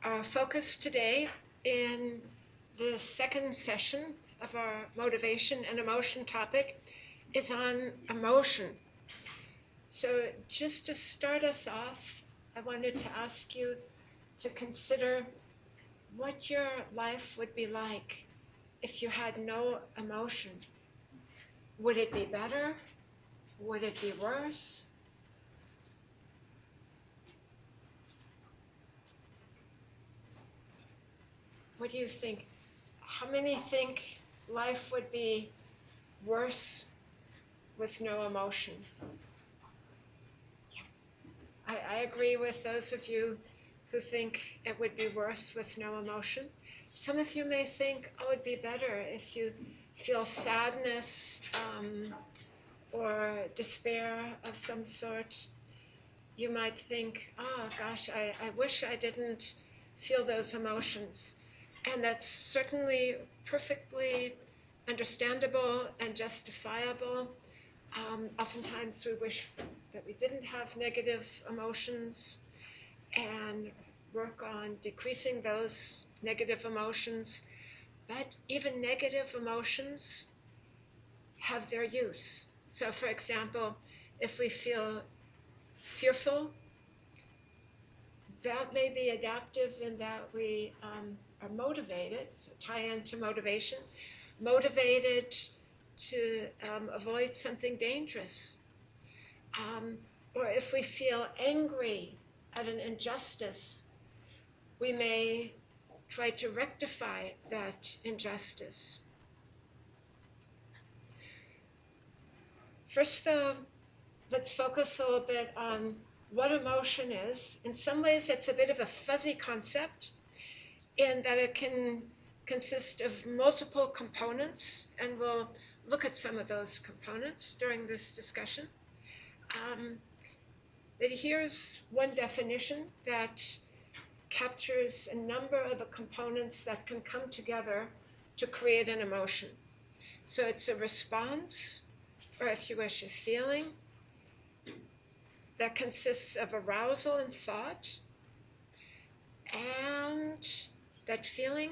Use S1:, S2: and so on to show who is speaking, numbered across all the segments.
S1: Our focus today in the second session of our motivation and emotion topic is on emotion. So just to start us off, I wanted to ask you to consider what your life would be like if you had no emotion. Would it be better? Would it be worse? What do you think? How many think life would be worse with no emotion? Yeah. I agree with those of you who think it would be worse with no emotion. Some of you may think, oh, it'd be better if you feel sadness or despair of some sort. You might think, oh gosh, I wish I didn't feel those emotions. And that's certainly perfectly understandable and justifiable. Oftentimes we wish that we didn't have negative emotions and work on decreasing those negative emotions. But even negative emotions have their use. So, for example, if we feel fearful, that may be adaptive in that we are motivated, so tie into motivation, motivated to avoid something dangerous. Or if we feel angry at an injustice, we may try to rectify that injustice. First, though, let's focus a little bit on what emotion is. In some ways, it's a bit of a fuzzy concept in that it can consist of multiple components, and we'll look at some of those components during this discussion. But here's one definition that captures a number of the components that can come together to create an emotion. So it's a response, or if you wish, a feeling that consists of arousal and thought, and that feeling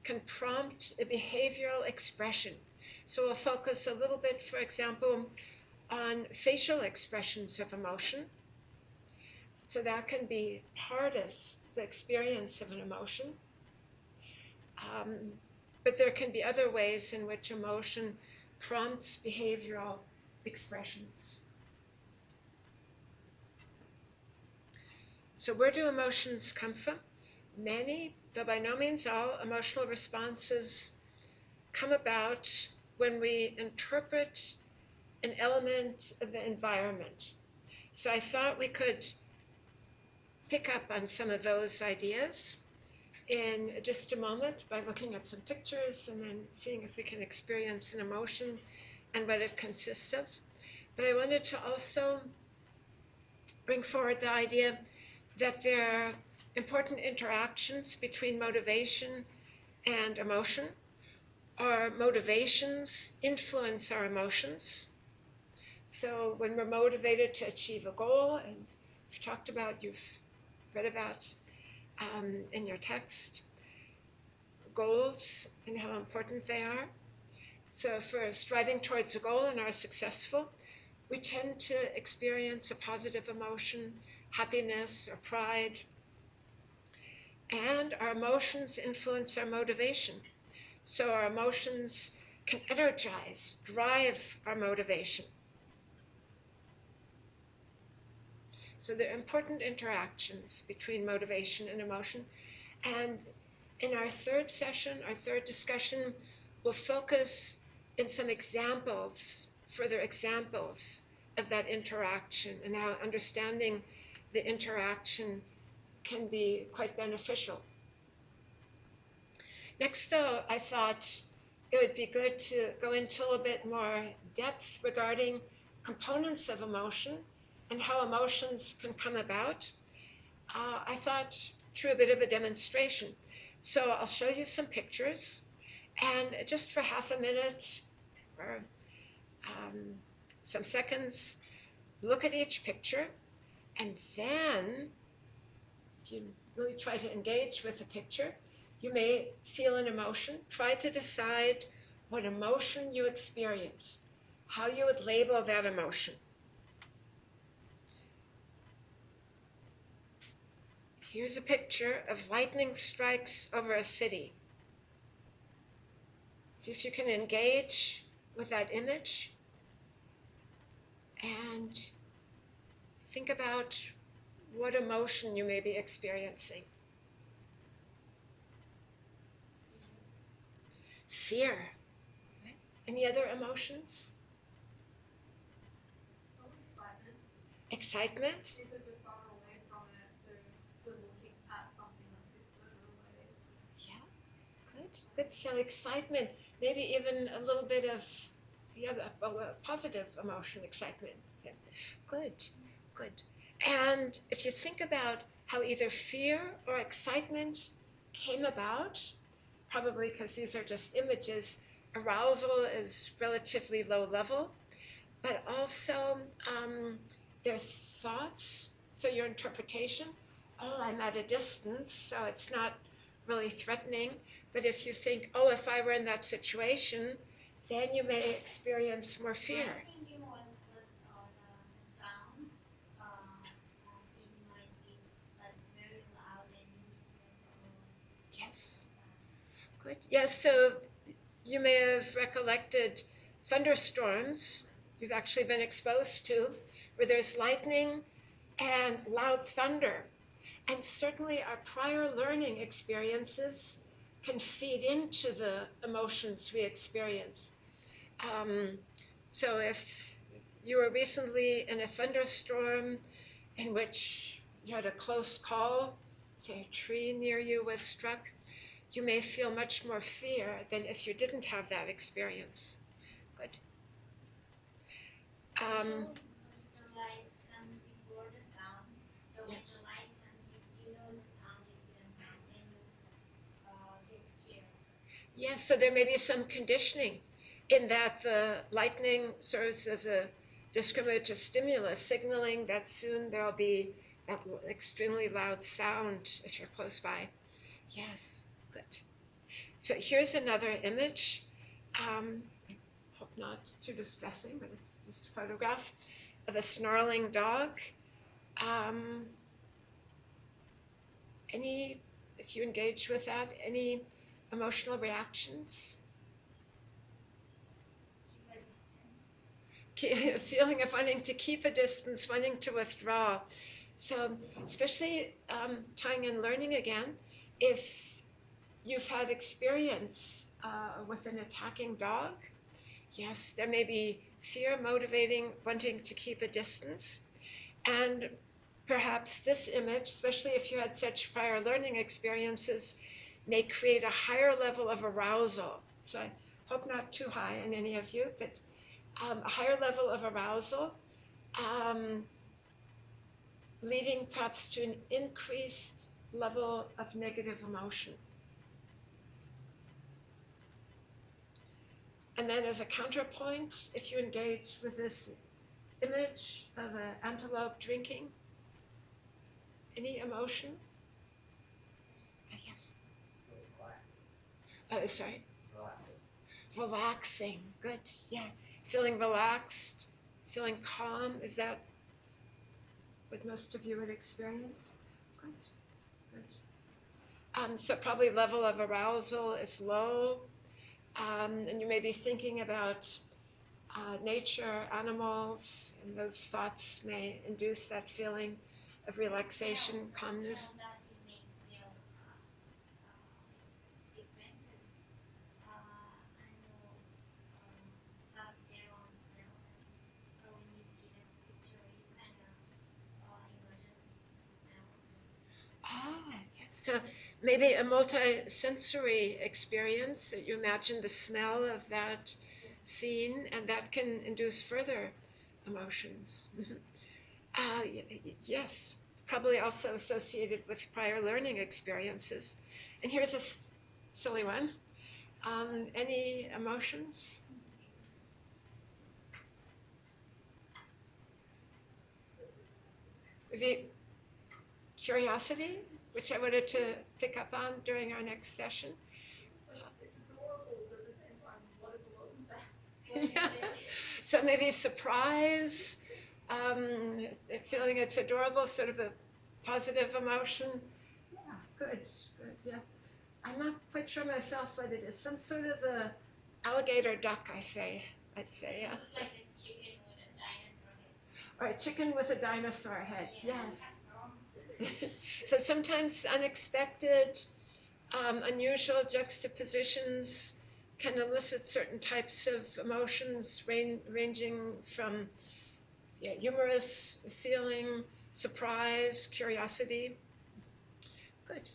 S1: can prompt a behavioral expression. So we'll focus a little bit, for example, on facial expressions of emotion. So that can be part of the experience of an emotion. But there can be other ways in which emotion prompts behavioral expressions. So where do emotions come from? Many, though by no means all, emotional responses come about when we interpret an element of the environment. So I thought we could pick up on some of those ideas in just a moment by looking at some pictures and then seeing if we can experience an emotion and what it consists of. But I wanted to also bring forward the idea that there are important interactions between motivation and emotion. Our motivations influence our emotions. So when we're motivated to achieve a goal, and we've talked about, you've read about in your text, goals and how important they are. So if we're striving towards a goal and are successful, we tend to experience a positive emotion, happiness or pride. And our emotions influence our motivation. So our emotions can energize, drive our motivation. So there are important interactions between motivation and emotion. And in our third session, our third discussion, we'll focus in some examples, further examples of that interaction and how understanding the interaction can be quite beneficial. Next, though, I thought it would be good to go into a little bit more depth regarding components of emotion and how emotions can come about. I thought through a bit of a demonstration. So I'll show you some pictures, and just for half a minute or some seconds, look at each picture, and then if you really try to engage with the picture, you may feel an emotion. Try to decide what emotion you experience, how you would label that emotion. Here's a picture of lightning strikes over a city. See if you can engage with that image and think about what emotion you may be experiencing. Fear. Any other emotions?
S2: Excitement.
S1: Excitement?
S2: If we're far away from it, so we're looking at something that's a bit further away.
S1: Yeah, good. Good. So excitement, maybe even a little bit of a positive emotion, excitement. Yeah. Good, good. And if you think about how either fear or excitement came about, probably because these are just images, arousal is relatively low level, but also their thoughts, so your interpretation, oh, I'm at a distance, so it's not really threatening. But if you think, oh, if I were in that situation, then you may experience more fear.
S3: My thinking was the sound. It might be like very loud and
S1: Yes. Good. Yes, so you may have recollected thunderstorms you've actually been exposed to, where there's lightning and loud thunder. And certainly our prior learning experiences can feed into the emotions we experience. So if you were recently in a thunderstorm in which you had a close call, say a tree near you was struck, you may feel much more fear than if you didn't have that experience. Good.
S3: the light comes before the sound. So
S1: Yes.
S3: when the light comes, you know the sound is going to come and you get scared.
S1: Yes, so there may be some conditioning in that the lightning serves as a discriminative stimulus, signaling that soon there'll be that extremely loud sound if you're close by. Yes, good. So here's another image. Hope not too distressing, but it's just a photograph of a snarling dog. If you engage with that, any emotional reactions? A feeling of wanting to keep a distance, wanting to withdraw. So, especially tying in learning again, if you've had experience with an attacking dog, yes, there may be fear motivating wanting to keep a distance. And perhaps this image, especially if you had such prior learning experiences, may create a higher level of arousal. So I hope not too high in any of you, but a higher level of arousal, leading perhaps to an increased level of negative emotion. And then as a counterpoint, if you engage with this image of an antelope drinking, any emotion? Yes. Sorry? Relaxing. Good. Yeah. Feeling relaxed, feeling calm. Is that what most of you would experience? Good. Good. So probably level of arousal is low. And you may be thinking about nature, animals, and those thoughts may induce that feeling of relaxation, calmness.
S3: That it makes feel different because animals have their own smell. So when you see the picture, you kind of imagine the smell.
S1: Yes. So maybe a multi-sensory experience that you imagine the smell of that scene, and that can induce further emotions. Yes, probably also associated with prior learning experiences. And here's a silly one. Any emotions? Maybe curiosity? which I wanted to pick up on during our next session.
S2: It's adorable, but at the same time, what is
S1: Yeah. So maybe surprise, feeling it's adorable, sort of a positive emotion. Yeah, good, yeah. I'm not quite sure myself what it is. Some sort of a alligator duck, I'd say, yeah.
S3: Like a chicken with a dinosaur head.
S1: Or a chicken with a dinosaur head,
S3: Yeah,
S1: yes. So sometimes unexpected, unusual juxtapositions can elicit certain types of emotions, ranging from humorous feeling, surprise, curiosity. Good.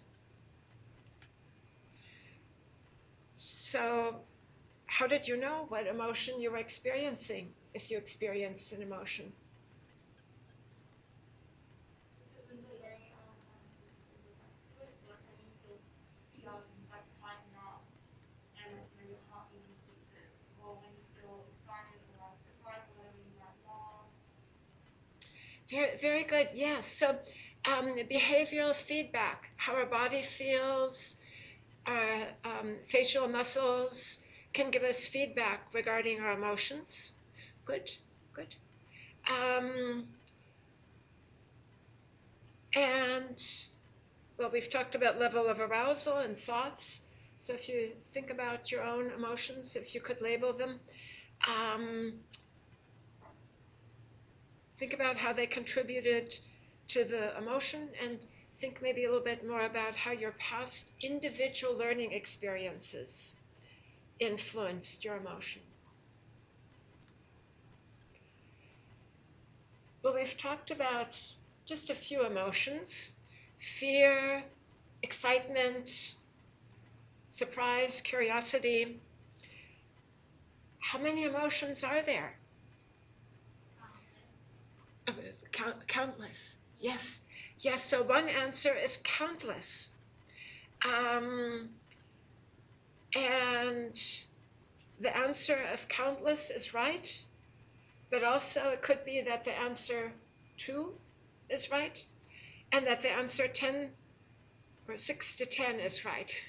S1: So, how did you know what emotion you were experiencing, if you experienced an emotion? Very, very good. Yes. So, behavioral feedback, how our body feels, our facial muscles can give us feedback regarding our emotions. Good, good. And, well, we've talked about level of arousal and thoughts. So if you think about your own emotions, if you could label them, think about how they contributed to the emotion, and think maybe a little bit more about how your past individual learning experiences influenced your emotion. Well, we've talked about just a few emotions: fear, excitement, surprise, curiosity. How many emotions are there? Countless. Yes. Yes, so one answer is countless. And the answer of countless is right, but also it could be that the answer 2 is right, and that the answer 10 or 6 to 10 is right.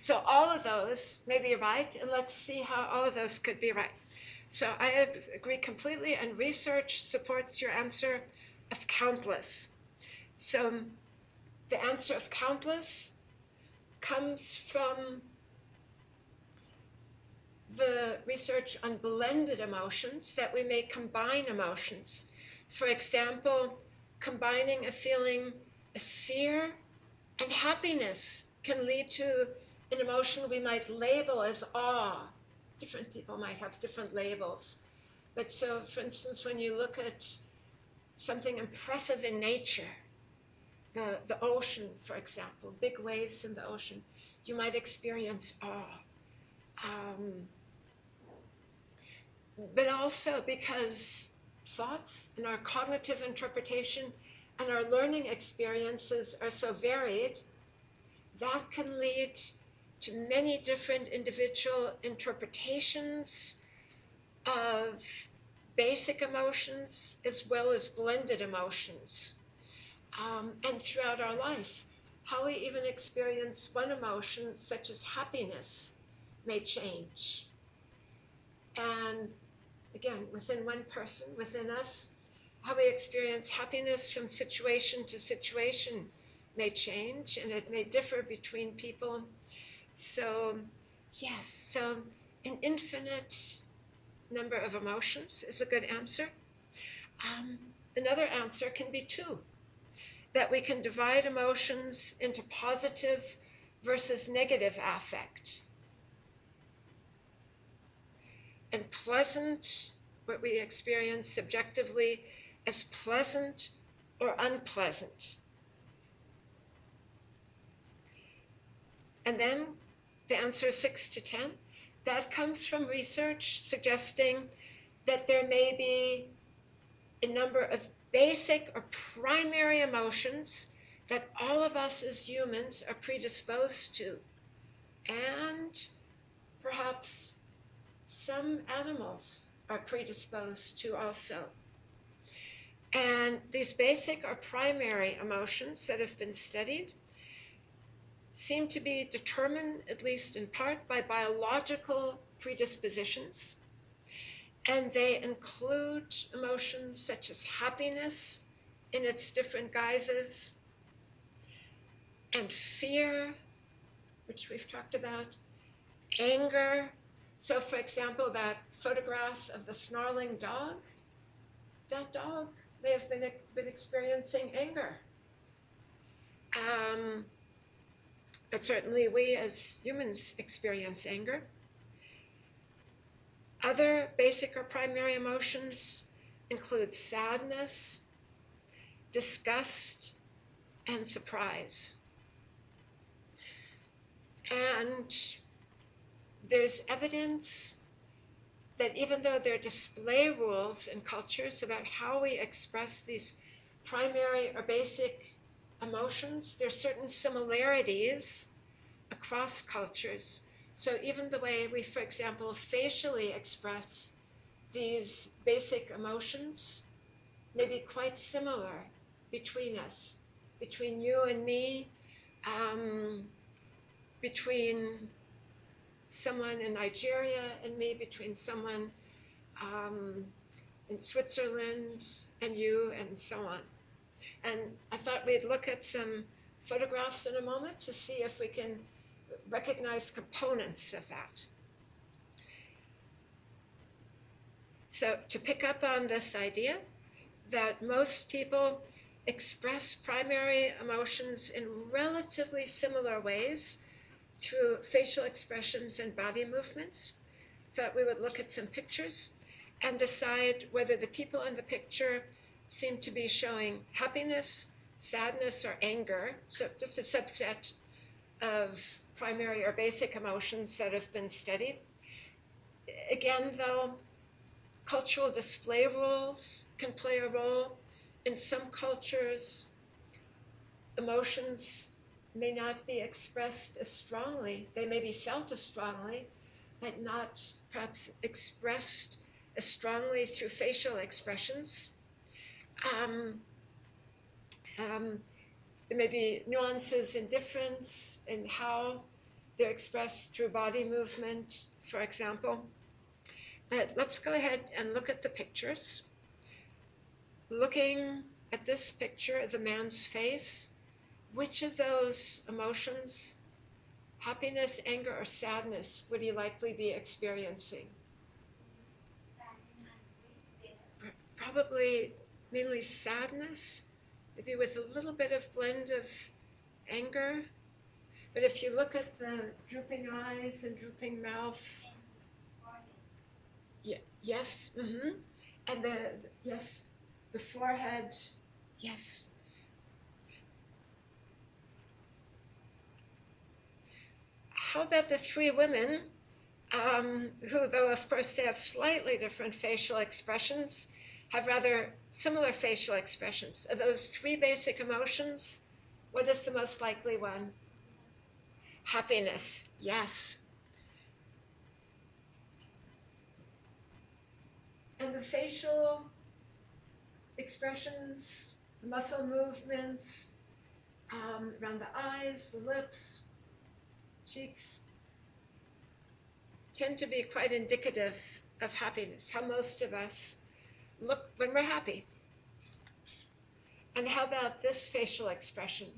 S1: So all of those may be right, and let's see how all of those could be right. So I agree completely, and research supports your answer of countless. So the answer of countless comes from the research on blended emotions, that we may combine emotions. For example, combining a feeling of fear and happiness can lead to an emotion we might label as awe. Different people might have different labels. But so, for instance, when you look at something impressive in nature, the ocean, for example, big waves in the ocean, you might experience awe. But also because thoughts and our cognitive interpretation and our learning experiences are so varied, that can lead to many different individual interpretations of basic emotions as well as blended emotions. And throughout our life, how we even experience one emotion, such as happiness, may change. And again, within one person, within us, how we experience happiness from situation to situation may change, and it may differ between people. So, yes, so an infinite number of emotions is a good answer. Another answer can be 2, that we can divide emotions into positive versus negative affect. And pleasant, what we experience subjectively as pleasant or unpleasant. And then the answer is 6 to 10. That comes from research suggesting that there may be a number of basic or primary emotions that all of us as humans are predisposed to, and perhaps some animals are predisposed to also. And these basic or primary emotions that have been studied seem to be determined, at least in part, by biological predispositions. And they include emotions such as happiness in its different guises, and fear, which we've talked about, anger. So, for example, that photograph of the snarling dog, that dog may have been experiencing anger. But certainly we as humans experience anger. Other basic or primary emotions include sadness, disgust, and surprise. And there's evidence that even though there are display rules in cultures about how we express these primary or basic emotions, there are certain similarities across cultures. So even the way we, for example, facially express these basic emotions may be quite similar between us, between you and me, between someone in Nigeria and me, between someone in Switzerland and you, and so on. And I thought we'd look at some photographs in a moment to see if we can recognize components of that. So to pick up on this idea that most people express primary emotions in relatively similar ways through facial expressions and body movements, thought we would look at some pictures and decide whether the people in the picture seem to be showing happiness, sadness, or anger, so just a subset of primary or basic emotions that have been studied. Again, though, cultural display rules can play a role. In some cultures, emotions may not be expressed as strongly. They may be felt as strongly, but not perhaps expressed as strongly through facial expressions. There may be nuances in difference in how they're expressed through body movement, for example. But let's go ahead and look at the pictures. Looking at this picture of the man's face, which of those emotions, happiness, anger, or sadness, would he likely be experiencing? Probably mainly sadness, maybe with a little bit of blend of anger. But if you look at the drooping eyes and drooping mouth, yes, and the forehead, yes. How about the three women, who, though of course they have slightly different facial expressions, have rather similar facial expressions? Of those three basic emotions, what is the most likely one? Happiness, yes. And the facial expressions, the muscle movements, around the eyes, the lips, cheeks, tend to be quite indicative of happiness, how most of us look when we're happy. And how about this facial expression?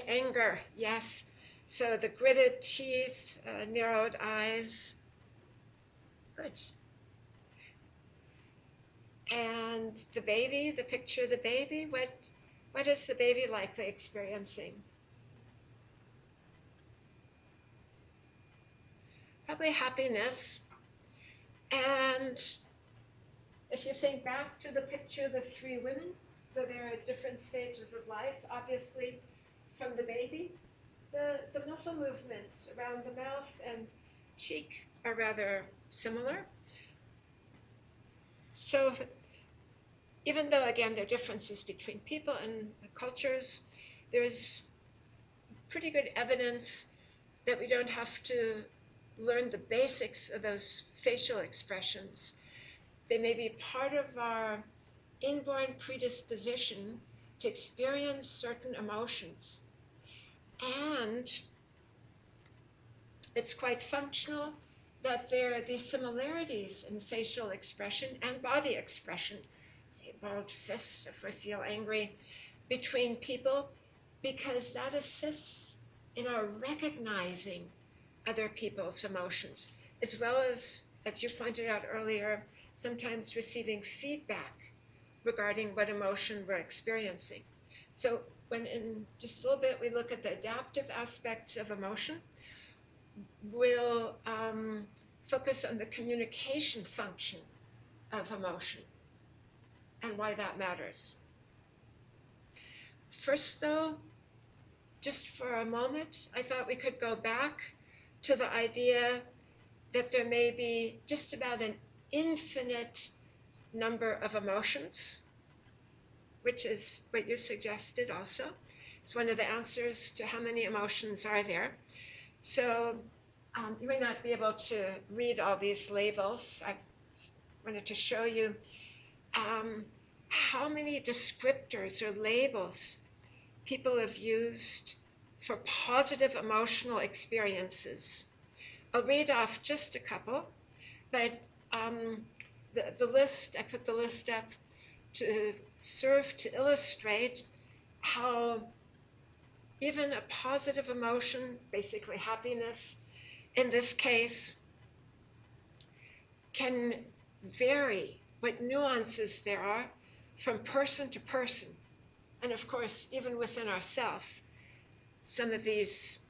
S1: Anger, yes. So the gritted teeth, narrowed eyes. Good. And the baby, the picture of the baby, what is the baby likely experiencing? Probably happiness. And if you think back to the picture of the three women, though they're at different stages of life, obviously from the baby, the muscle movements around the mouth and cheek are rather similar. So even though, again, there are differences between people and cultures, there's pretty good evidence that we don't have to learn the basics of those facial expressions. They may be part of our inborn predisposition to experience certain emotions. And it's quite functional that there are these similarities in facial expression and body expression, say balled fists if we feel angry, between people, because that assists in our recognizing other people's emotions, as well as you pointed out earlier, sometimes receiving feedback regarding what emotion we're experiencing. So when in just a little bit we look at the adaptive aspects of emotion, we'll focus on the communication function of emotion and why that matters. First though, just for a moment, I thought we could go back to the idea that there may be just about an infinite number of emotions, which is what you suggested also. It's one of the answers to how many emotions are there. So you may not be able to read all these labels. I wanted to show you how many descriptors or labels people have used for positive emotional experiences. I'll read off just a couple, but the list, I put the list up to serve to illustrate how even a positive emotion, basically happiness in this case, can vary what nuances there are from person to person. And of course, even within ourselves, some of these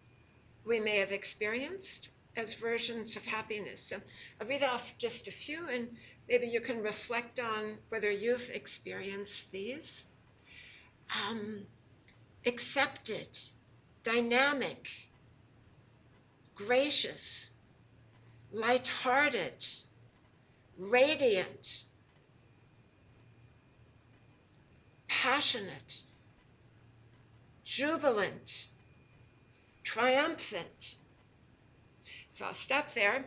S1: we may have experienced as versions of happiness. So I'll read off just a few, and maybe you can reflect on whether you've experienced these. Accepted, dynamic, gracious, light-hearted, radiant, passionate, jubilant, triumphant. So I'll stop there.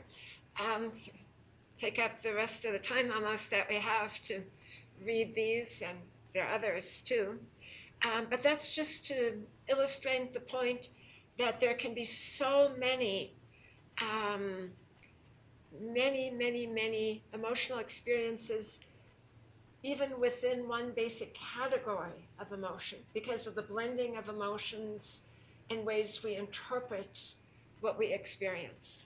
S1: Take up the rest of the time almost that we have to read these, and there are others too. But that's just to illustrate the point that there can be so many, many emotional experiences even within one basic category of emotion because of the blending of emotions and ways we interpret what we experience.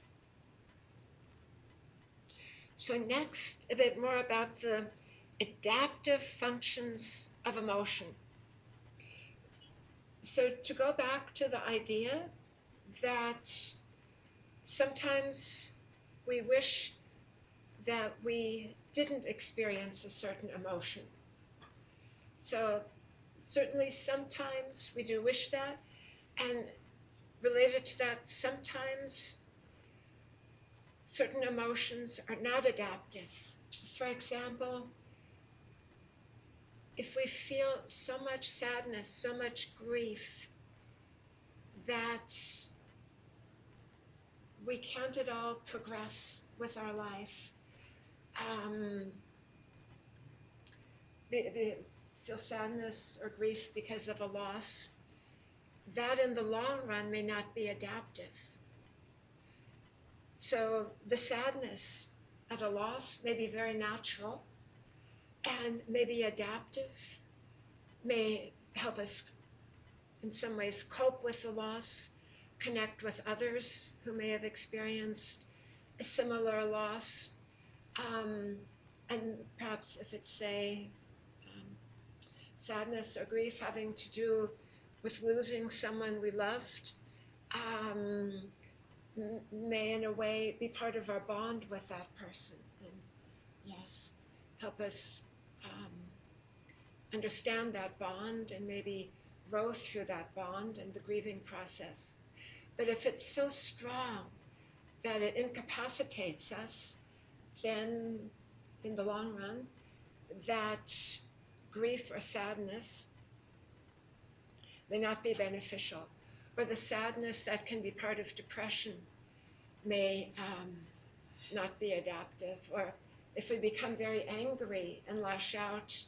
S1: So next, a bit more about the adaptive functions of emotion. So to go back to the idea that sometimes we wish that we didn't experience a certain emotion. So certainly sometimes we do wish that, and related to that, sometimes certain emotions are not adaptive. For example, if we feel so much sadness, so much grief, that we can't at all progress with our life. Feel sadness or grief because of a loss, that in the long run may not be adaptive. So the sadness at a loss may be very natural and may be adaptive, may help us in some ways cope with the loss, connect with others who may have experienced a similar loss, and perhaps if it's, say, sadness or grief having to do with losing someone we loved, may in a way be part of our bond with that person, and yes, help us understand that bond and maybe grow through that bond and the grieving process. But if it's so strong that it incapacitates us, then in the long run, that grief or sadness may not be beneficial, or the sadness that can be part of depression may not be adaptive, or if we become very angry and lash out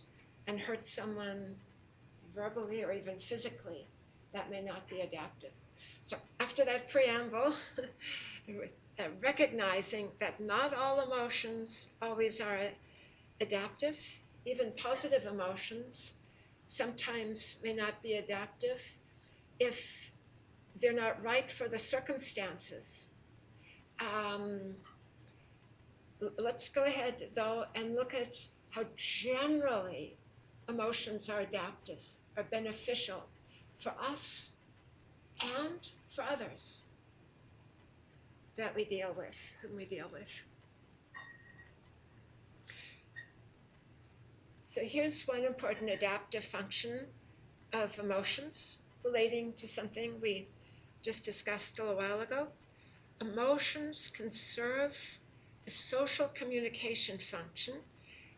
S1: and hurt someone verbally or even physically, that may not be adaptive. So after that preamble, recognizing that not all emotions always are adaptive, even positive emotions sometimes may not be adaptive if they're not right for the circumstances. Let's go ahead, though, and look at how generally emotions are adaptive, are beneficial for us and for others that we deal with, whom we deal with. So here's one important adaptive function of emotions relating to something we just discussed a little while ago. Emotions can serve a social communication function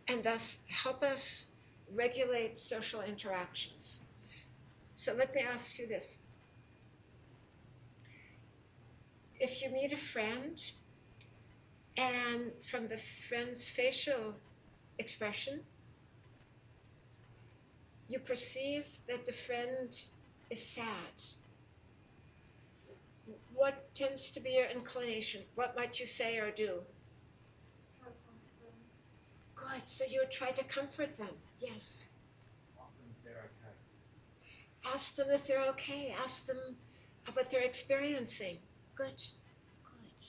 S1: and thus help us regulate social interactions. So let me ask you this. If you meet a friend and from the friend's facial expression, you perceive that the friend is sad, what tends to be your inclination? What might you say or do? Good, so you would try to comfort them. Yes.
S4: Ask them if they're okay.
S1: Ask them if they're okay. Ask them what they're experiencing. Good, good.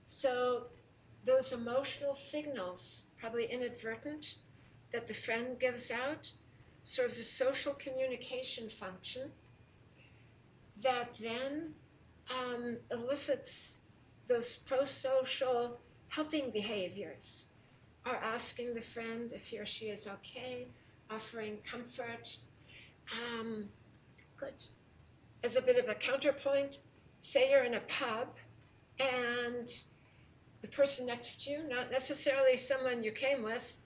S1: So those emotional signals, probably inadvertent, that the friend gives out, serves a social communication function that then elicits those pro-social helping behaviors, are asking the friend if he or she is okay, offering comfort. Good. As a bit of a counterpoint, say you're in a pub and the person next to you, not necessarily someone you came with,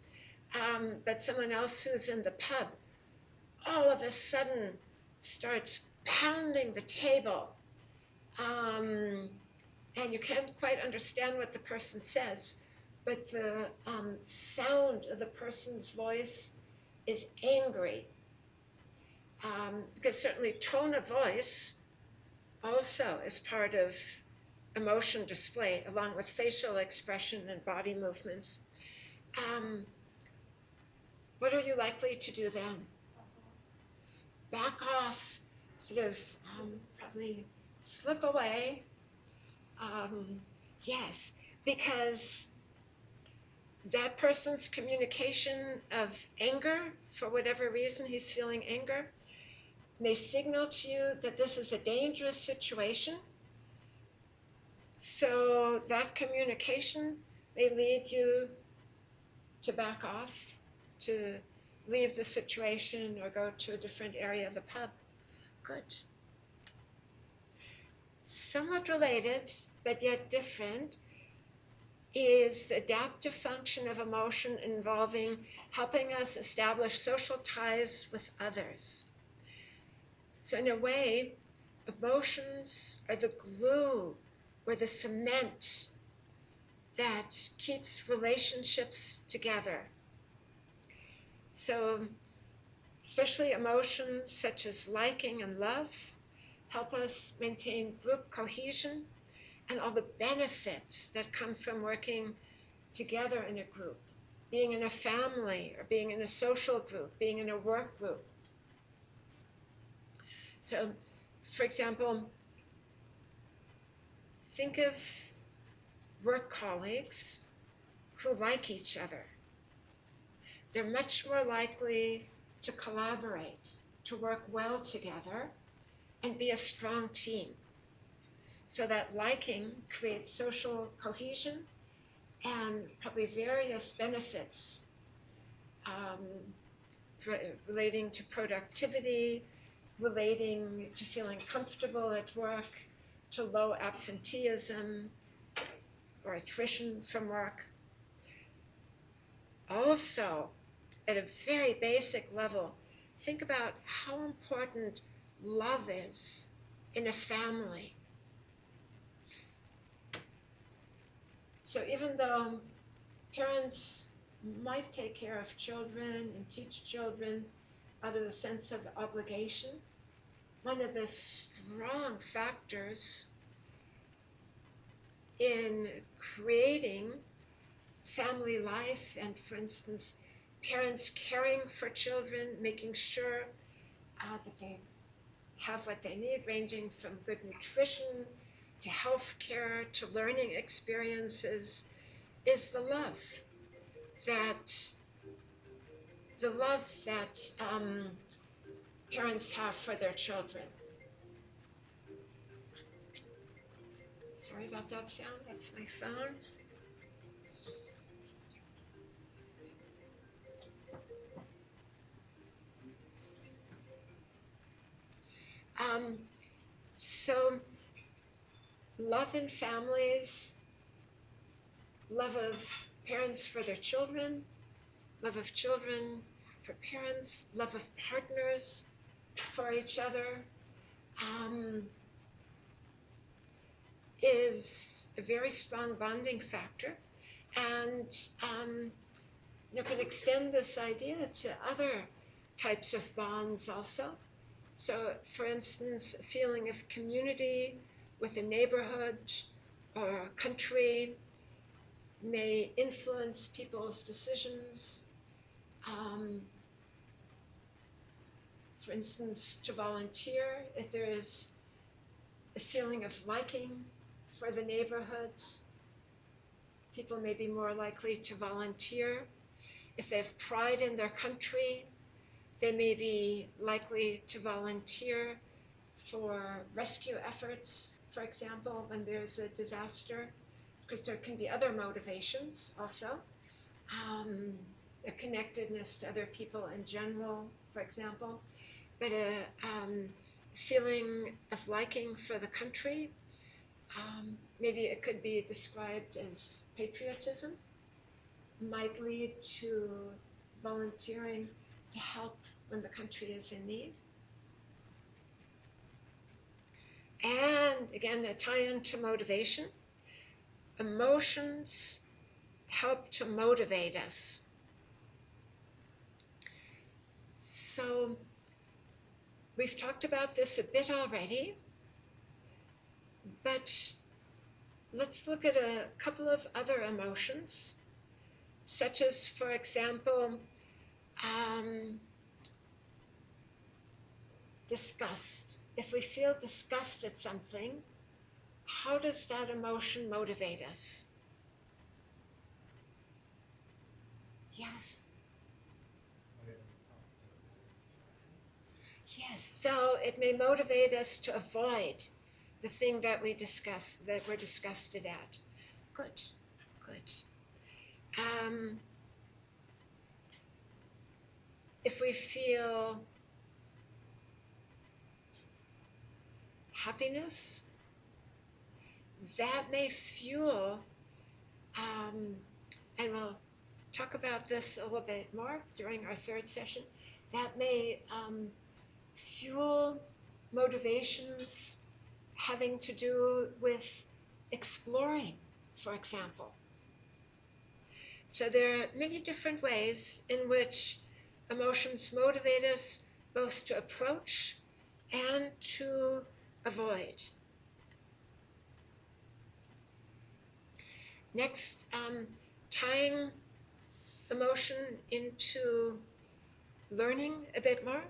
S1: but someone else who's in the pub, all of a sudden starts pounding the table. And you can't quite understand what the person says, but the sound of the person's voice is angry. Because certainly tone of voice also is part of emotion display, along with facial expression and body movements. What are you likely to do then? Back off, sort of probably slip away. Yes, because that person's communication of anger, for whatever reason he's feeling anger, may signal to you that this is a dangerous situation. So that communication may lead you to back off, to leave the situation or go to a different area of the pub. Good. Somewhat related, but yet different, is the adaptive function of emotion involving helping us establish social ties with others. So in a way, emotions are the glue or the cement that keeps relationships together. So especially emotions such as liking and love help us maintain group cohesion and all the benefits that come from working together in a group, being in a family or being in a social group, being in a work group. So, for example, think of work colleagues who like each other. They're much more likely to collaborate, to work well together, and be a strong team. So that liking creates social cohesion and probably various benefits relating to productivity, relating to feeling comfortable at work, to low absenteeism or attrition from work. Also, at a very basic level, think about how important love is in a family. So even though parents might take care of children and teach children out of the sense of obligation. One of the strong factors in creating family life, and for instance, parents caring for children, making sure that they have what they need, ranging from good nutrition to health care to learning experiences, is the love that parents have for their children. Sorry about that sound, that's my phone. So love in families, love of parents for their children, love of children for parents, love of partners for each other, is a very strong bonding factor. And you can extend this idea to other types of bonds also. So, for instance, a feeling of community with a neighborhood or a country may influence people's decisions. For instance, to volunteer, if there is a feeling of liking for the neighborhood, people may be more likely to volunteer. If they have pride in their country, they may be likely to volunteer for rescue efforts, for example, when there's a disaster, because there can be other motivations also. A connectedness to other people in general, for example, but a feeling of liking for the country. Maybe it could be described as patriotism, might lead to volunteering to help when the country is in need. And again, a tie-in to motivation. Emotions help to motivate us. So we've talked about this a bit already, but let's look at a couple of other emotions, such as, for example, disgust. If we feel disgust at something, how does that emotion motivate us? Yes. Yes, so it may motivate us to avoid the thing that we're disgusted at. Good, good. If we feel happiness, that may fuel, and we'll talk about this a little bit more during our third session, that may fuel motivations having to do with exploring, for example. So there are many different ways in which emotions motivate us both to approach and to avoid. Next, tying emotion into learning a bit more.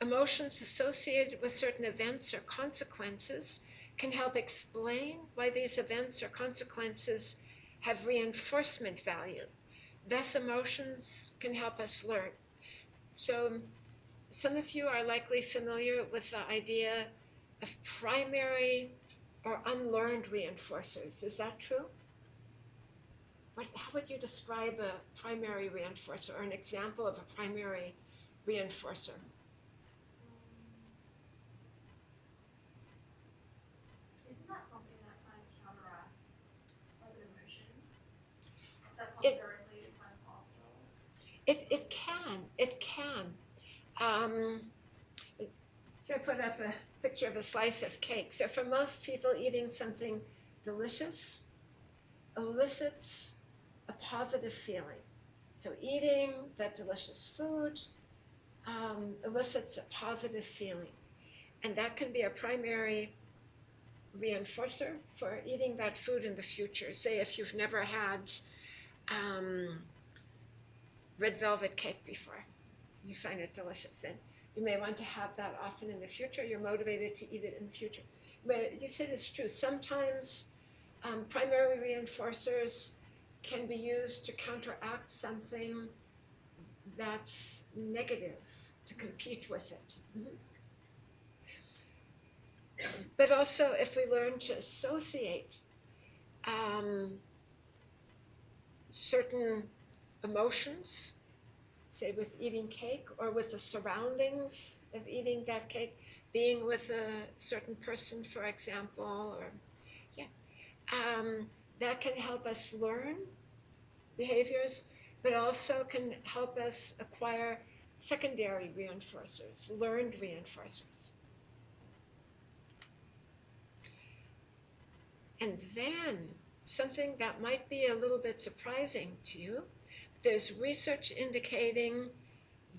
S1: Emotions associated with certain events or consequences can help explain why these events or consequences have reinforcement value. Thus, emotions can help us learn. So, some of you are likely familiar with the idea of primary or unlearned reinforcers. Is that true? How would you describe a primary reinforcer or an example of a primary reinforcer?
S2: Isn't that something that kind of counteracts other emotion? That comes directly kind of after?
S1: It can. Here I put up a picture of a slice of cake. So for most people, eating something delicious elicits a positive feeling. So eating that delicious food elicits a positive feeling. And that can be a primary reinforcer for eating that food in the future. Say if you've never had red velvet cake before, you find it delicious, then you may want to have that often in the future. You're motivated to eat it in the future. But you said it's true. Sometimes primary reinforcers can be used to counteract something that's negative, to compete with it. Mm-hmm. But also, if we learn to associate certain emotions, say with eating cake or with the surroundings of eating that cake, being with a certain person, for example, or that can help us learn behaviors, but also can help us acquire secondary reinforcers, learned reinforcers. And then something that might be a little bit surprising to you, there's research indicating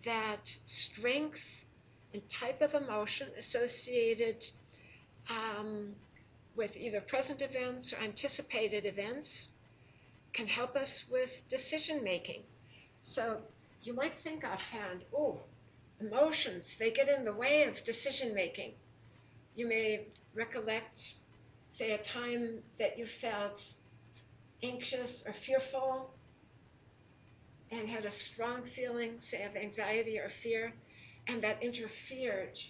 S1: that strength and type of emotion associated with either present events or anticipated events can help us with decision making. So you might think offhand, oh, emotions, they get in the way of decision making. You may recollect, say, a time that you felt anxious or fearful and had a strong feeling, say, of anxiety or fear, and that interfered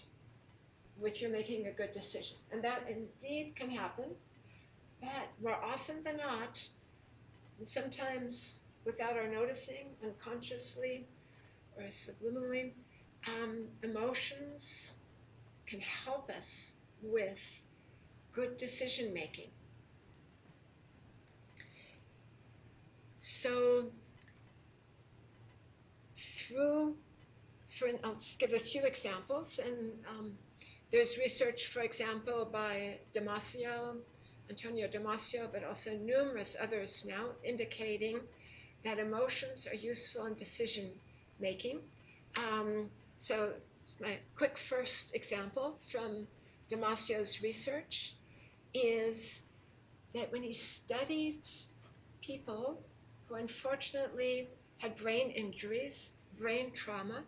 S1: with your making a good decision. And that indeed can happen, but more often than not, and sometimes without our noticing, unconsciously or subliminally, emotions can help us with good decision making. So I'll just give a few examples, and there's research, for example, by Antonio Damasio, but also numerous others now, indicating that emotions are useful in decision making. So my quick first example from Damasio's research is that when he studied people who unfortunately had brain injuries, brain trauma,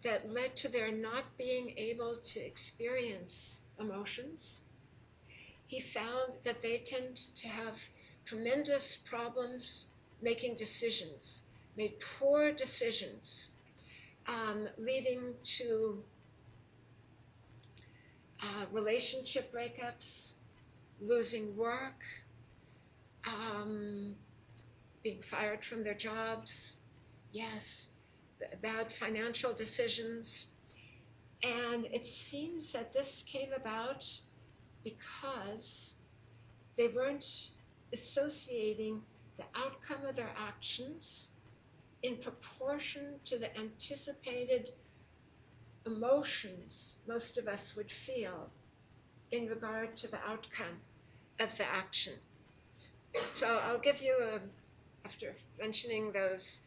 S1: that led to their not being able to experience emotions, he found that they tend to have tremendous problems making decisions, made poor decisions, leading to relationship breakups, losing work, being fired from their jobs, yes, bad financial decisions. And it seems that this came about because they weren't associating the outcome of their actions in proportion to the anticipated emotions most of us would feel in regard to the outcome of the action. So I'll give you after mentioning those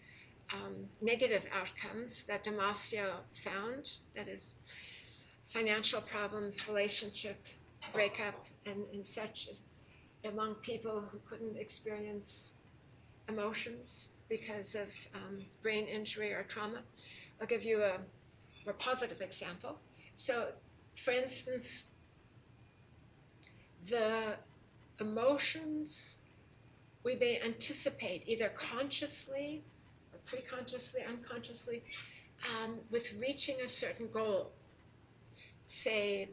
S1: negative outcomes that Damasio found, that is financial problems, relationship breakup, and such among people who couldn't experience emotions because of brain injury or trauma. I'll give you a more positive example. So, for instance, the emotions we may anticipate either consciously or preconsciously, unconsciously, with reaching a certain goal. Say,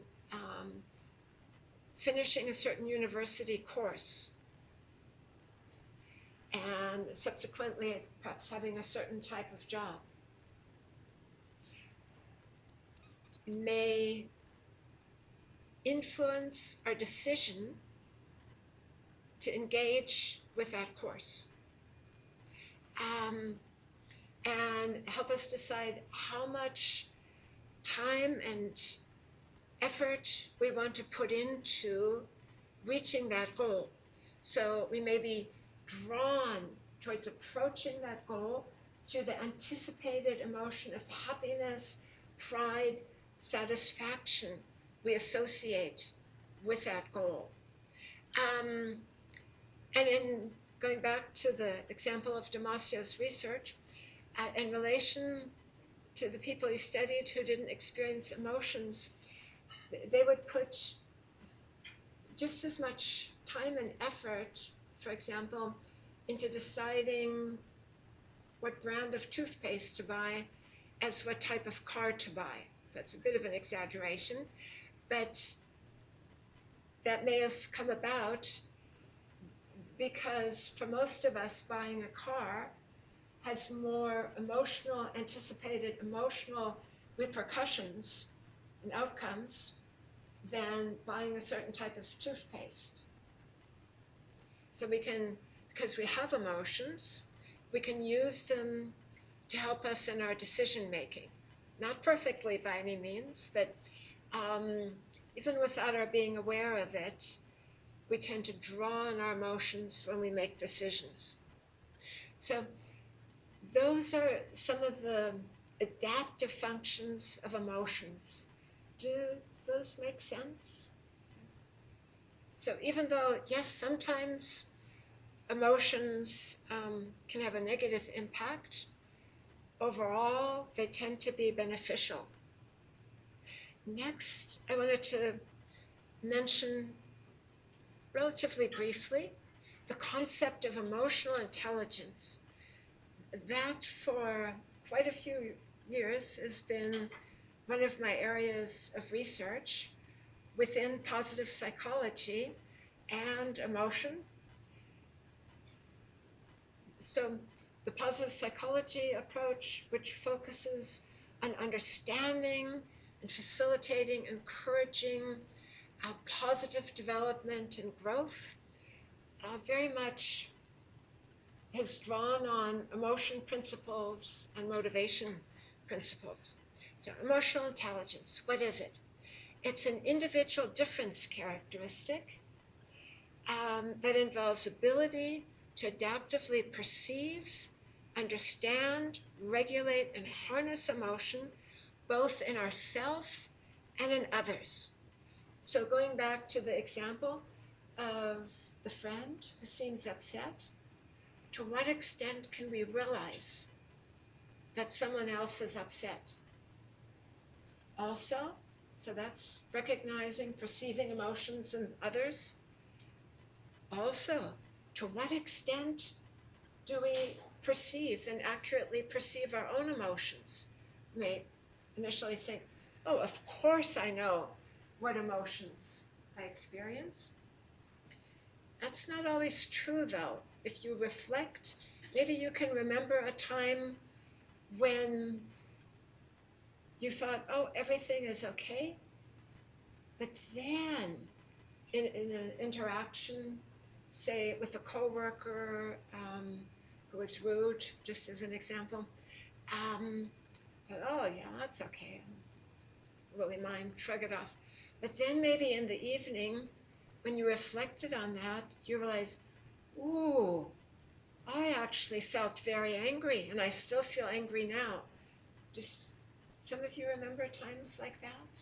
S1: finishing a certain university course, and subsequently perhaps having a certain type of job, may influence our decision to engage with that course, and help us decide how much time and effort we want to put into reaching that goal. So we may be drawn towards approaching that goal through the anticipated emotion of happiness pride, satisfaction we associate with that goal. And in going back to the example of Damasio's research, in relation to the people he studied who didn't experience emotions, they would put just as much time and effort, for example, into deciding what brand of toothpaste to buy as what type of car to buy. So it's a bit of an exaggeration, but that may have come about because for most of us, buying a car has more anticipated emotional repercussions and outcomes than buying a certain type of toothpaste. So we can, because we have emotions, we can use them to help us in our decision making. Not perfectly by any means, but even without our being aware of it, we tend to draw on our emotions when we make decisions. So those are some of the adaptive functions of emotions. Do those make sense? So even though, yes, sometimes emotions can have a negative impact, overall, they tend to be beneficial. Next, I wanted to mention relatively briefly the concept of emotional intelligence. That for quite a few years has been one of my areas of research within positive psychology and emotion. So the positive psychology approach, which focuses on understanding and facilitating, encouraging positive development and growth, very much has drawn on emotion principles and motivation principles. So emotional intelligence, what is it? It's an individual difference characteristic that involves ability to adaptively perceive, understand, regulate, and harness emotion, both in ourself and in others. So going back to the example of the friend who seems upset, to what extent can we realize that someone else is upset? Also, so that's recognizing, perceiving emotions in others. Also, to what extent do we perceive and accurately perceive our own emotions? We may initially think, oh, of course I know what emotions I experience. That's not always true, though. If you reflect, maybe you can remember a time when you thought, oh, everything is okay. But then in an interaction, say with a coworker who was rude, just as an example, thought, oh, yeah, that's okay. Really mind, shrug it off. But then maybe in the evening, when you reflected on that, you realized, ooh, I actually felt very angry, and I still feel angry now. Just some of you remember times like that?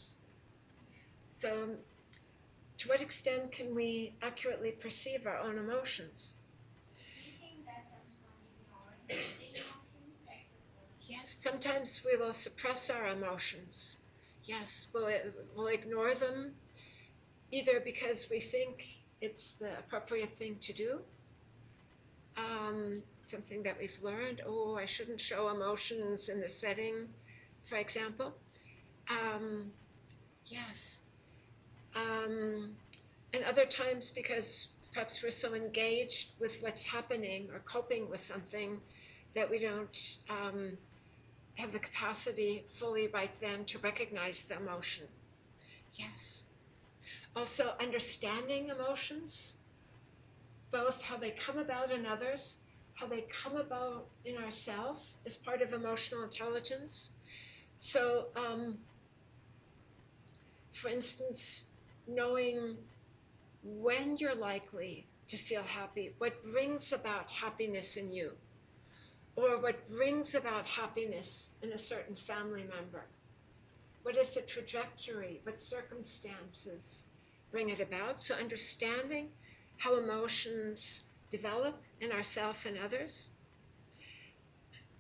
S1: So to what extent can we accurately perceive our own emotions?
S3: Do you think that comes from ignoring the emotions that
S1: Yes, sometimes we will suppress our emotions. Yes, we'll ignore them, either because we think it's the appropriate thing to do, something that we've learned, oh, I shouldn't show emotions in the setting, for example. Yes. And other times because perhaps we're so engaged with what's happening or coping with something that we don't have the capacity fully right then to recognize the emotion. Yes. Also, understanding emotions, both how they come about in others, how they come about in ourselves, is part of emotional intelligence. So, for instance, knowing when you're likely to feel happy, what brings about happiness in you, or what brings about happiness in a certain family member. What is the trajectory? What circumstances bring it about? So understanding how emotions develop in ourselves and others.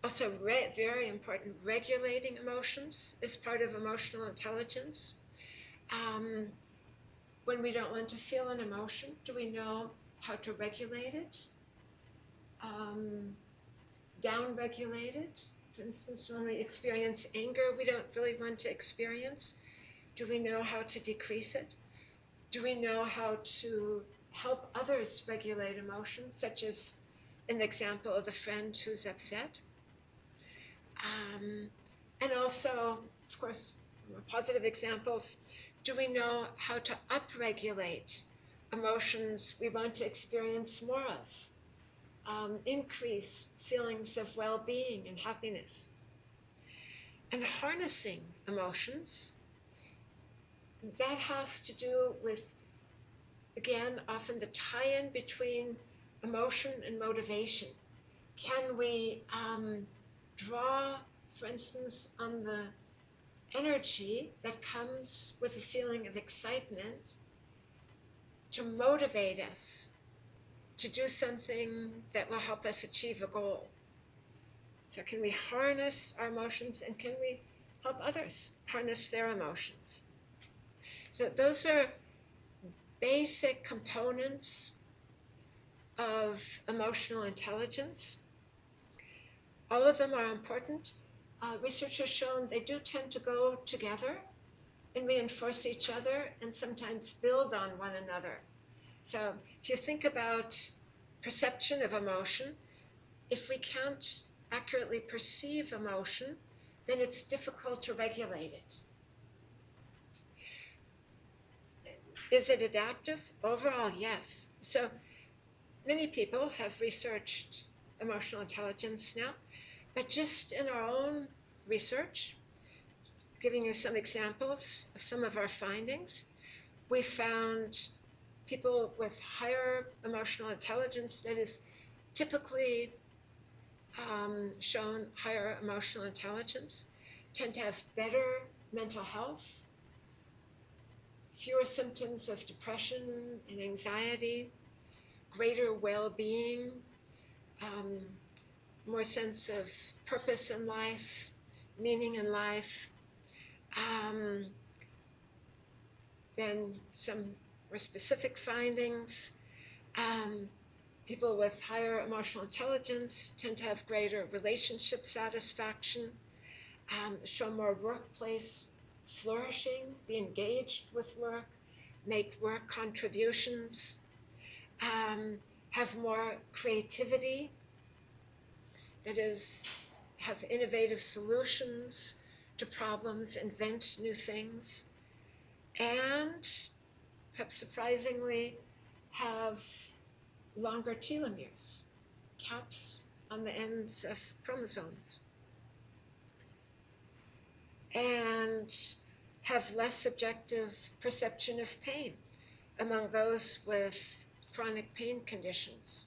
S1: Also, very important, regulating emotions is part of emotional intelligence. When we don't want to feel an emotion, do we know how to regulate it? Down-regulate it? For instance, when we experience anger, we don't really want to experience. Do we know how to decrease it? Do we know how to help others regulate emotions, such as an example of the friend who's upset? And also, of course, positive examples, do we know how to upregulate emotions we want to experience more of? Increase feelings of well-being and happiness. And harnessing emotions, that has to do with, again, often the tie-in between emotion and motivation. Can we draw, for instance, on the energy that comes with a feeling of excitement to motivate us to do something that will help us achieve a goal? So can we harness our emotions, and can we help others harness their emotions? So those are basic components of emotional intelligence. All of them are important. Research has shown they do tend to go together and reinforce each other and sometimes build on one another. So if you think about perception of emotion, if we can't accurately perceive emotion, then it's difficult to regulate it. Is it adaptive? Overall, yes. So many people have researched emotional intelligence now, but just in our own research, giving you some examples of some of our findings, we found people with higher emotional intelligence, that is typically shown higher emotional intelligence, tend to have better mental health, fewer symptoms of depression and anxiety, greater well-being, more sense of purpose in life, meaning in life. Then some more specific findings. People with higher emotional intelligence tend to have greater relationship satisfaction, show more workplace flourishing, be engaged with work, make work contributions, have more creativity, that is, have innovative solutions to problems, invent new things, and perhaps surprisingly have longer telomeres, caps on the ends of chromosomes, and have less subjective perception of pain among those with chronic pain conditions,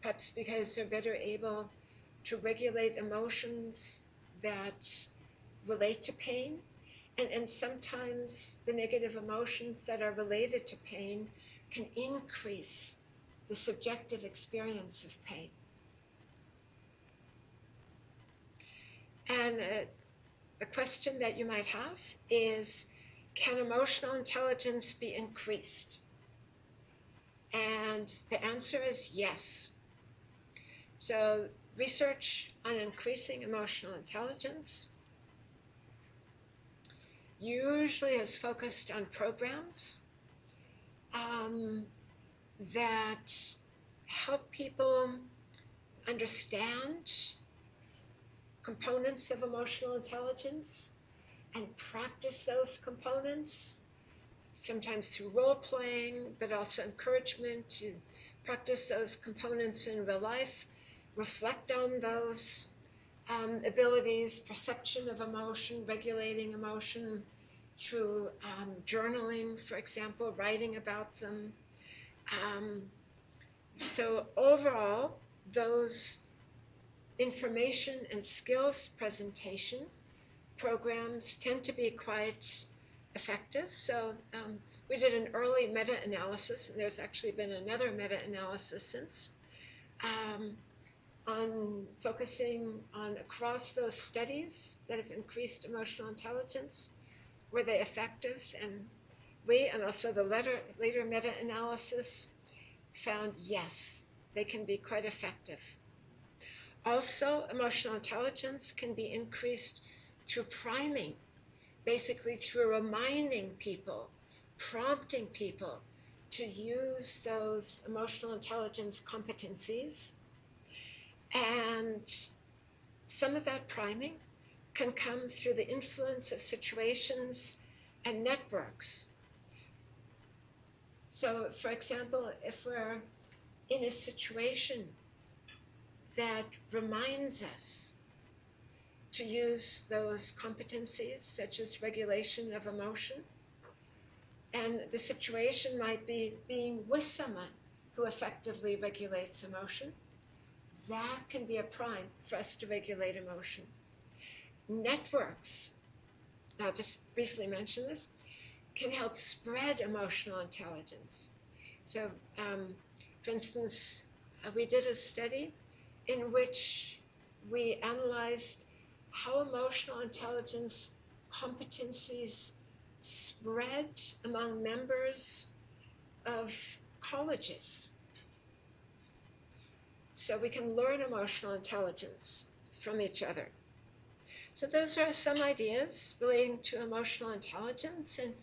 S1: perhaps because they're better able to regulate emotions that relate to pain, and sometimes the negative emotions that are related to pain can increase the subjective experience of pain. And a question that you might have is, can emotional intelligence be increased? And the answer is yes. So research on increasing emotional intelligence usually is focused on programs that help people understand components of emotional intelligence and practice those components, sometimes through role playing, but also encouragement to practice those components in real life, reflect on those abilities, perception of emotion, regulating emotion through journaling, for example, writing about them. So overall, those information and skills presentation programs tend to be quite effective. So we did an early meta-analysis, and there's actually been another meta-analysis since, on focusing on across those studies that have increased emotional intelligence, were they effective? And we, and also the later meta-analysis, found yes, they can be quite effective. Also, emotional intelligence can be increased through priming, basically through reminding people, prompting people to use those emotional intelligence competencies. And some of that priming can come through the influence of situations and networks. So, for example, if we're in a situation that reminds us to use those competencies, such as regulation of emotion, and the situation might be being with someone who effectively regulates emotion, that can be a prime for us to regulate emotion. Networks, I'll just briefly mention this, can help spread emotional intelligence. So, for instance, we did a study in which we analyzed how emotional intelligence competencies spread among members of colleges. So we can learn emotional intelligence from each other. So those are some ideas relating to emotional intelligence. And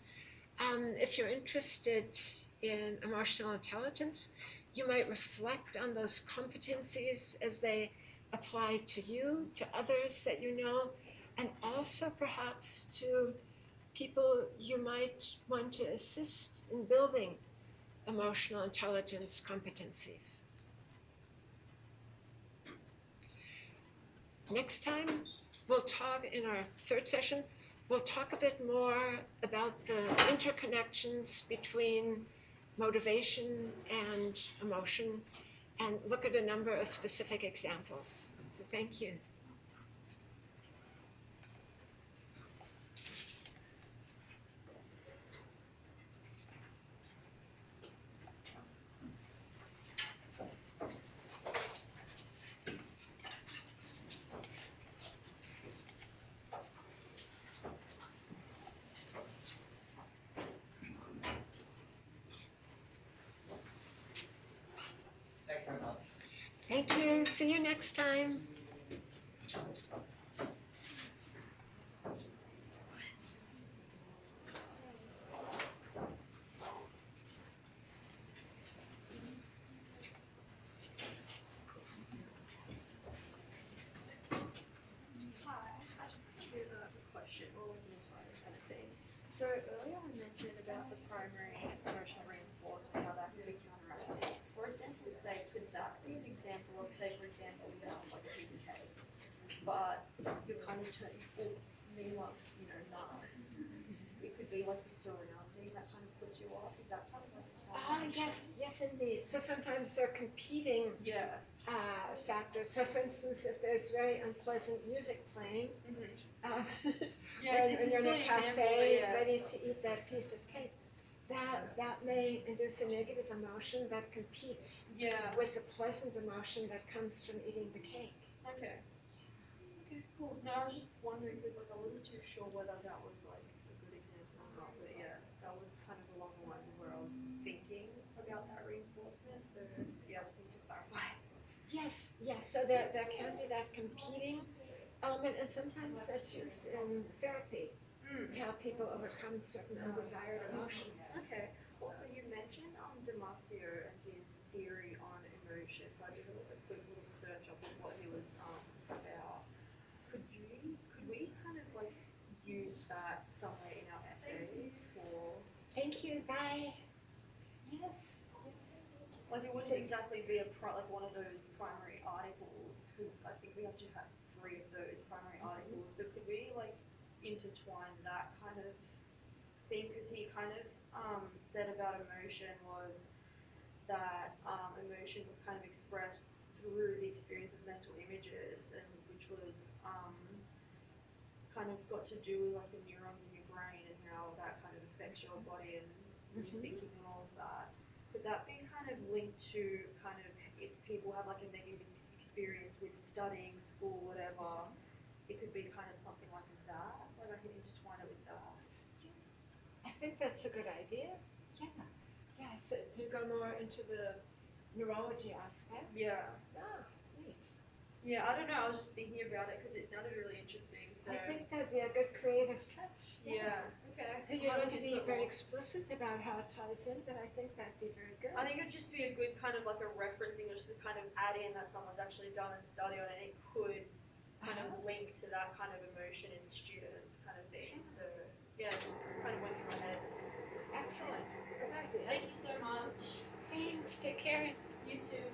S1: if you're interested in emotional intelligence, you might reflect on those competencies as they apply to you, to others that you know, and also perhaps to people you might want to assist in building emotional intelligence competencies. Next time, we'll talk in our third session, we'll talk a bit more about the interconnections between motivation and emotion and look at a number of specific examples. So thank you.
S4: Thanks very much.
S1: Thank you. See you next time.
S2: Hi, I just have a question or like an inquiry kind of thing. So earlier I mentioned about the primary emotional reinforcement, how that can be counteracted. For example, say, could that be an example of, say, for example, you have like a piece of cake, but you're kind of turning, or meanwhile, you know, nuts. It could be like the surrounding that kind of puts you off. Is that kind of like a
S1: Yes, indeed. So sometimes they're competing
S2: Yeah.
S1: factors. So for instance, if there's very unpleasant music playing,
S2: Yeah,
S1: when
S2: it's
S1: you're in a
S2: silly example,
S1: cafe
S2: yeah,
S1: ready
S2: it's
S1: to eat that piece of cake, that may induce a negative emotion that competes
S2: Yeah.
S1: with the pleasant emotion that comes from eating the cake.
S2: Okay. Okay, cool. No, I was just wondering because like I wasn't too sure whether that was like a good example or not, but yeah, that was kind of along the lines of where I was thinking about that reinforcement. So yeah, I just need to clarify.
S1: Yes. So there can be that competing element, and sometimes that's used in therapy to help people overcome certain undesired emotions.
S2: Okay. Also, you mentioned Damasio and his theory on emotion. So I did a quick little search up of what he was about. Could we kind of like use that somewhere in our essays for?
S1: Thank you. Bye. Yes.
S2: Like it wouldn't exactly be like one of those primary articles because I think we have to have 3 of those primary articles. But could we like intertwine that kind of thing? Because he kind of said about emotion was that emotion was kind of expressed through the experience of mental images, and which was kind of got to do with like the neurons in your brain and how that kind of affects your body and your thinking and all of that. Could that be kind of linked to kind of if people have like a negative experience with studying, school, whatever, it could be kind of something like that? Like I can intertwine it with that.
S1: I think that's a good idea. Yeah, so to go more into the neurology aspect.
S2: Yeah.
S1: Ah, neat.
S2: Yeah, I don't know. I was just thinking about it because it sounded really interesting. So
S1: I think that'd be a good creative touch.
S2: yeah. Okay.
S1: So you're
S2: I'll
S1: going to
S2: look
S1: be
S2: into it
S1: very
S2: more.
S1: explicit about how it ties in, but I think that'd be very good.
S2: I think it'd just be a good kind of like a referencing, just to kind of add in that someone's actually done a study on it. It could kind of link to that kind of emotion in students, kind of thing. So yeah, it just kind of went through my head.
S1: Excellent. Good idea.
S2: Thank you so much.
S1: Thanks. Take care.
S2: You too.